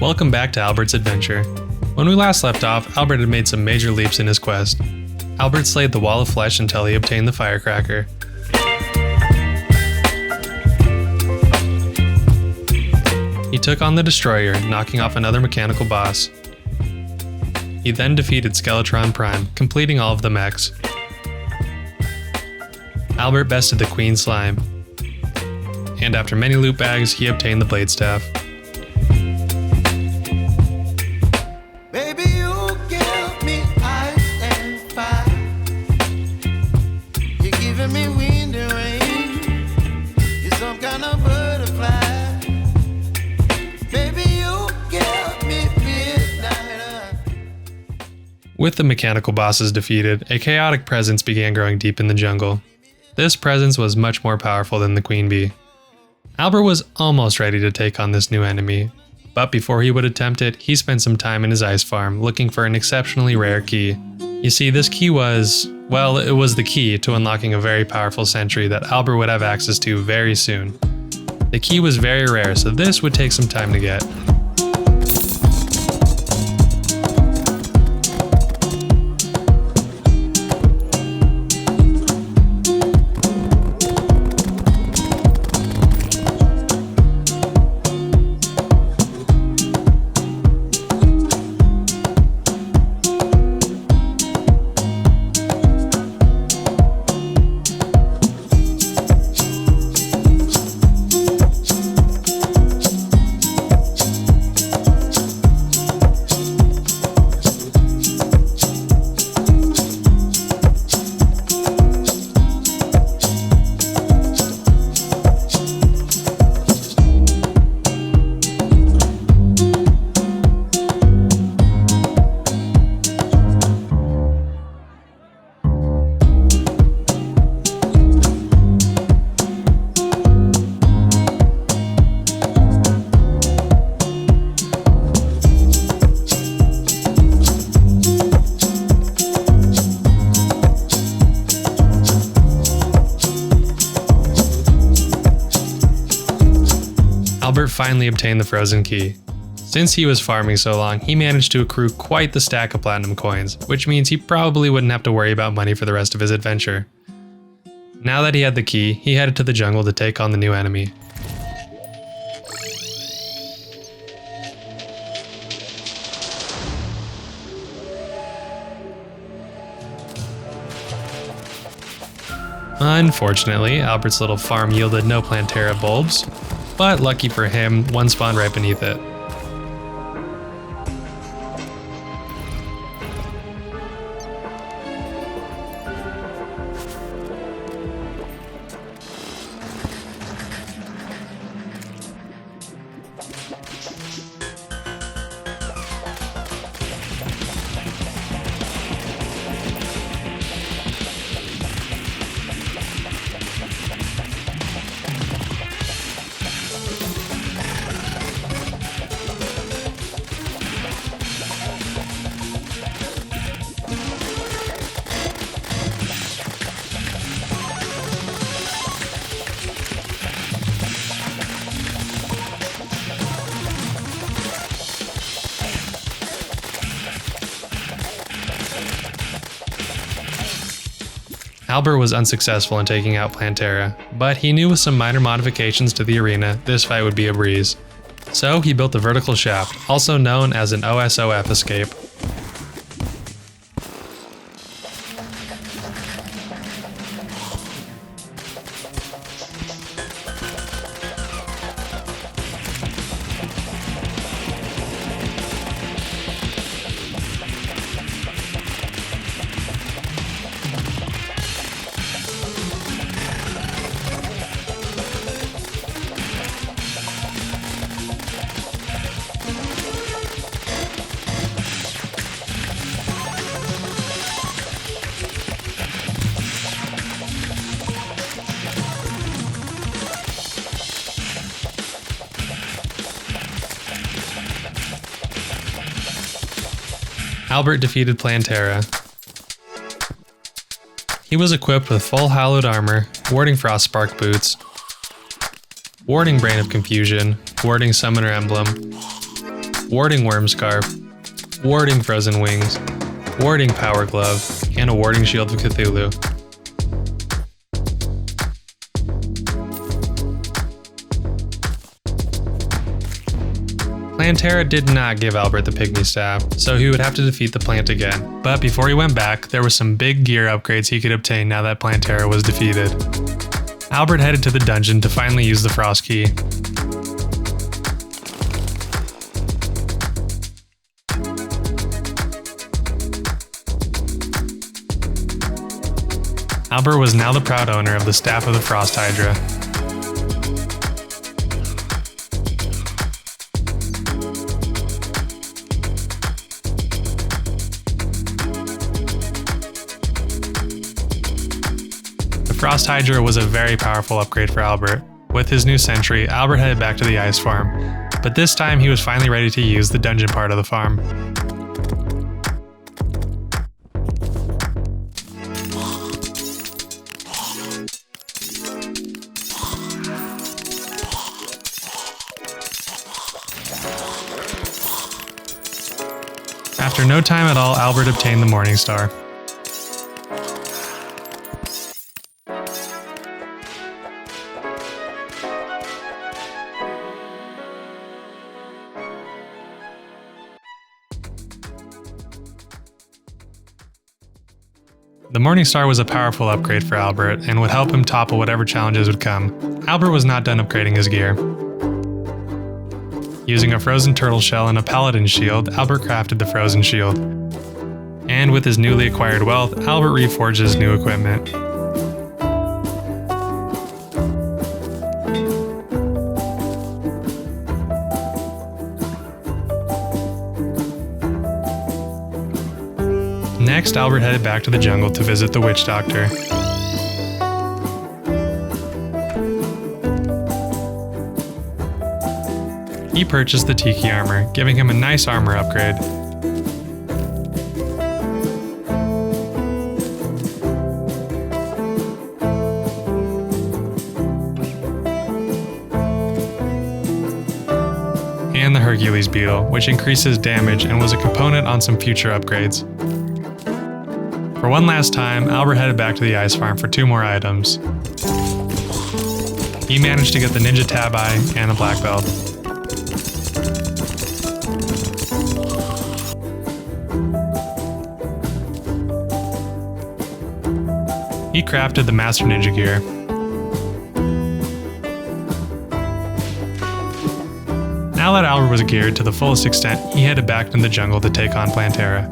Welcome back to Albert's adventure. When we last left off, Albert had made some major leaps in his quest. Albert slayed the wall of flesh until he obtained the firecracker. He took on the destroyer, knocking off another mechanical boss. He then defeated Skeletron Prime, completing all of the mechs. Albert bested the Queen Slime, and after many loot bags, he obtained the Blade Staff. Baby, you give me ice and fire. You're giving me wind and rain. You're some kind of butterfly. Baby, you give me midnight. With the mechanical bosses defeated, a chaotic presence began growing deep in the jungle. This presence was much more powerful than the Queen Bee. Albert was almost ready to take on this new enemy, but before he would attempt it, he spent some time in his ice farm looking for an exceptionally rare key. You see, this key was, well, it was the key to unlocking a very powerful sentry that Albert would have access to very soon. The key was very rare, so this would take some time to get. Albert finally obtained the frozen key. Since he was farming so long, he managed to accrue quite the stack of platinum coins, which means he probably wouldn't have to worry about money for the rest of his adventure. Now that he had the key, he headed to the jungle to take on the new enemy. Unfortunately, Albert's little farm yielded no Plantera bulbs, but lucky for him, one spawned right beneath it. Albert was unsuccessful in taking out Plantera, but he knew with some minor modifications to the arena, this fight would be a breeze. So he built the vertical shaft, also known as an OSOF escape. Albert defeated Plantera. He was equipped with full hallowed armor, warding frost spark boots, warding Brain of Confusion, warding Summoner Emblem, warding worm scarf, warding frozen wings, warding power glove, and a warding shield of Cthulhu. Plantera did not give Albert the pygmy staff, so he would have to defeat the plant again. But before he went back, there were some big gear upgrades he could obtain now that Plantera was defeated. Albert headed to the dungeon to finally use the frost key. Albert was now the proud owner of the Staff of the Frost Hydra. The Frost Hydra was a very powerful upgrade for Albert. With his new sentry, Albert headed back to the ice farm, but this time he was finally ready to use the dungeon part of the farm. After no time at all, Albert obtained the Morning Star. The Morning Star was a powerful upgrade for Albert and would help him topple whatever challenges would come. Albert was not done upgrading his gear. Using a frozen turtle shell and a paladin shield, Albert crafted the frozen shield. And with his newly acquired wealth, Albert reforged his new equipment. Next, Albert headed back to the jungle to visit the witch doctor. He purchased the Tiki armor, giving him a nice armor upgrade. And the Hercules beetle, which increases damage and was a component on some future upgrades. For one last time, Albert headed back to the ice farm for 2 more items. He managed to get the ninja tab eye and a black belt. He crafted the Master Ninja gear. Now that Albert was geared to the fullest extent, he headed back into the jungle to take on Plantera.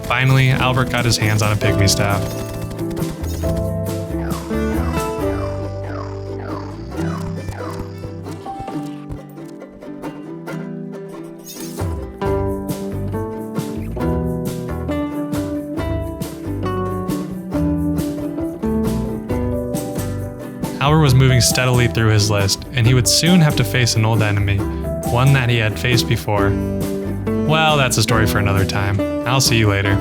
Finally, Albert got his hands on a pygmy staff. Albert was moving steadily through his list, and he would soon have to face an old enemy, one that he had faced before. Well, that's a story for another time. I'll see you later.